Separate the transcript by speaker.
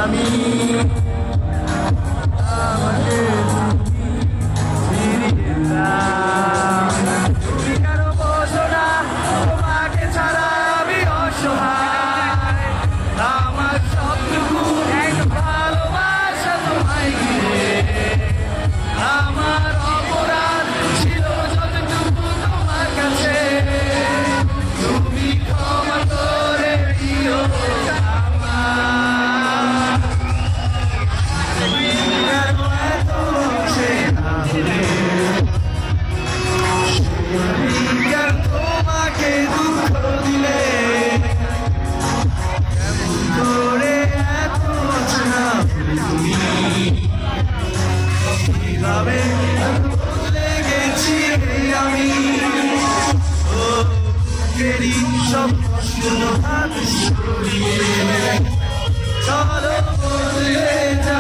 Speaker 1: আমি আমাকে ফিরিয়ে দাও। তুমি কেন বোঝো না তোমাকে ছাড়া আমি অসহায়, আমার সবটুকু এক ভালোবাসা তোমায় ঘিরে। আমার অপরাধ ছিল যতটুকু তোমার কাছে, তুমি ক্ষমা করে দিও আমার। তুমি কেন এত চেনা হলে, তুমি কেন তোমাকে দুঃখ দিলে, কেমন করে এত অচেনা হলে তুমি, কিভাবে বদলে গেছি আমি। ও বুকেরই সব কষ্ট হাত সরিয়ে চলো বদলে যা।